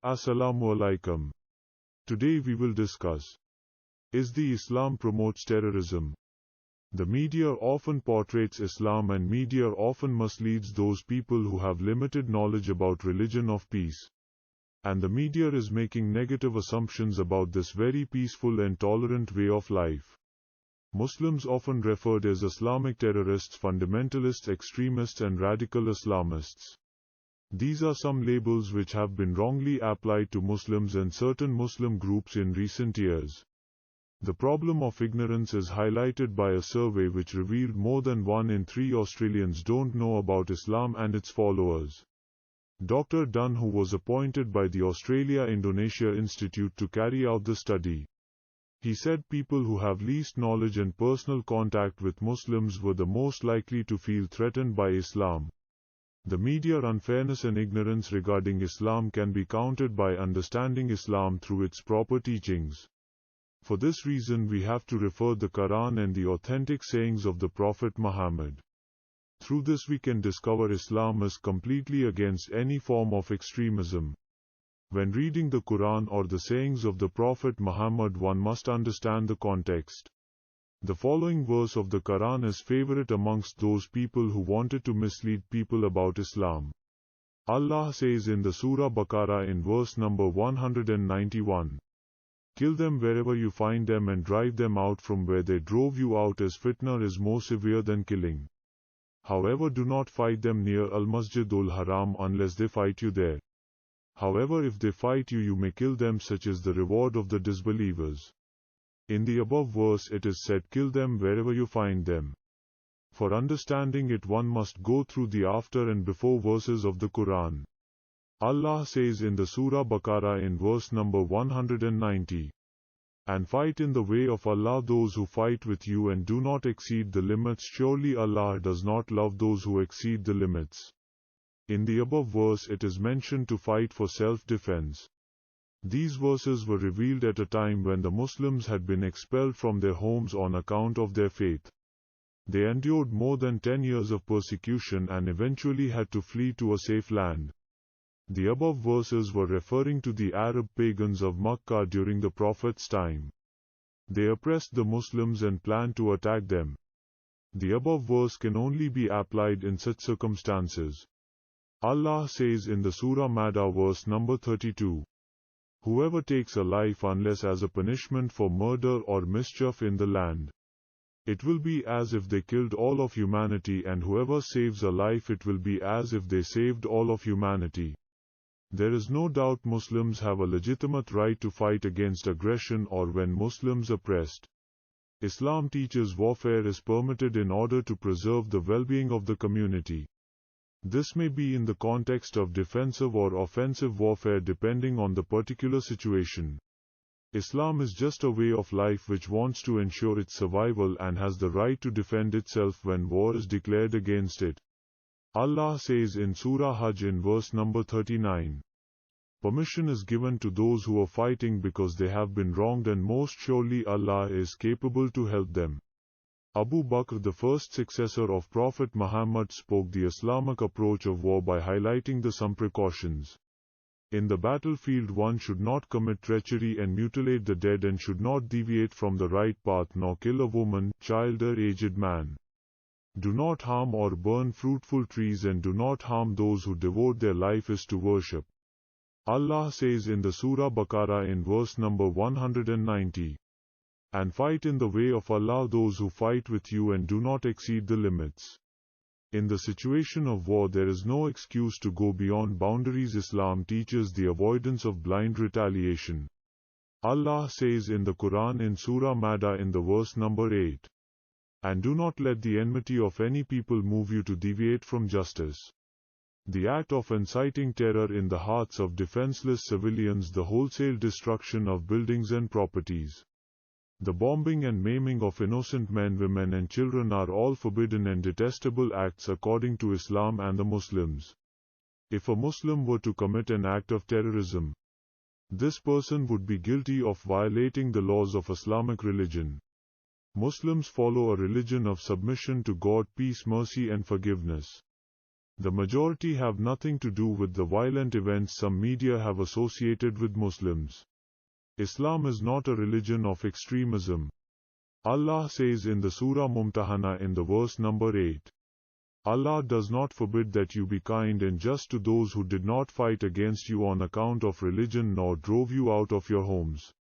Assalamualaikum. Today we will discuss: is the Islam promotes terrorism? The media often portrays Islam and media often misleads those people who have limited knowledge about religion of peace. And the media is making negative assumptions about this very peaceful and tolerant way of life. Muslims often referred as Islamic terrorists, fundamentalists, extremists and radical Islamists. These are some labels which have been wrongly applied to Muslims and certain Muslim groups in recent years. The problem of ignorance is highlighted by a survey which revealed more than 1 in 3 Australians don't know about Islam and its followers. Dr. Dunn, who was appointed by the Australia-Indonesia Institute to carry out the study, he said people who have least knowledge and personal contact with Muslims were the most likely to feel threatened by Islam. The media unfairness and ignorance regarding Islam can be countered by understanding Islam through its proper teachings. For this reason we have to refer the Quran and the authentic sayings of the Prophet Muhammad. Through this we can discover Islam is completely against any form of extremism. When reading the Quran or the sayings of the Prophet Muhammad, one must understand the context. The following verse of the Quran is favorite amongst those people who wanted to mislead people about Islam. Allah says in the Surah Baqarah in verse number 191, "Kill them wherever you find them and drive them out from where they drove you out, as fitna is more severe than killing. However, do not fight them near Al-Masjidul Haram unless they fight you there. However, if they fight you, you may kill them, such is the reward of the disbelievers." In the above verse it is said, "Kill them wherever you find them." For understanding it, one must go through the after and before verses of the Quran. Allah says in the Surah Baqarah in verse number 190, "And fight in the way of Allah those who fight with you, and do not exceed the limits. Surely Allah does not love those who exceed the limits." In the above verse it is mentioned to fight for self-defense. These verses were revealed at a time when the Muslims had been expelled from their homes on account of their faith. They endured more than 10 years of persecution and eventually had to flee to a safe land. The above verses were referring to the Arab pagans of Makkah during the Prophet's time. They oppressed the Muslims and planned to attack them. The above verse can only be applied in such circumstances. Allah says in the Surah Madah verse number 32, "Whoever takes a life unless as a punishment for murder or mischief in the land, it will be as if they killed all of humanity, and whoever saves a life, it will be as if they saved all of humanity." There is no doubt Muslims have a legitimate right to fight against aggression or when Muslims oppressed. Islam teaches warfare is permitted in order to preserve the well-being of the community. This may be in the context of defensive or offensive warfare depending on the particular situation. Islam is just a way of life which wants to ensure its survival and has the right to defend itself when war is declared against it. Allah says in Surah Hajj in verse number 39, "Permission is given to those who are fighting because they have been wronged, and most surely Allah is capable to help them." Abu Bakr, the first successor of Prophet Muhammad, spoke the Islamic approach of war by highlighting the some precautions. In the battlefield one should not commit treachery and mutilate the dead, and should not deviate from the right path, nor kill a woman, child or aged man. Do not harm or burn fruitful trees, and do not harm those who devote their life is to worship. Allah says in the Surah Baqarah in verse number 190, "And fight in the way of Allah those who fight with you, and do not exceed the limits." In the situation of war there is no excuse to go beyond boundaries. Islam teaches the avoidance of blind retaliation. Allah says in the Quran in Surah Madah in the verse number 8, "And do not let the enmity of any people move you to deviate from justice." The act of inciting terror in the hearts of defenseless civilians, the wholesale destruction of buildings and properties, the bombing and maiming of innocent men, women and children are all forbidden and detestable acts according to Islam and the Muslims. If a Muslim were to commit an act of terrorism, this person would be guilty of violating the laws of Islamic religion. Muslims follow a religion of submission to God, peace, mercy and forgiveness. The majority have nothing to do with the violent events some media have associated with Muslims. Islam is not a religion of extremism. Allah says in the Surah Mumtahana in the verse number 8. Allah does not forbid that you be kind and just to those who did not fight against you on account of religion nor drove you out of your homes.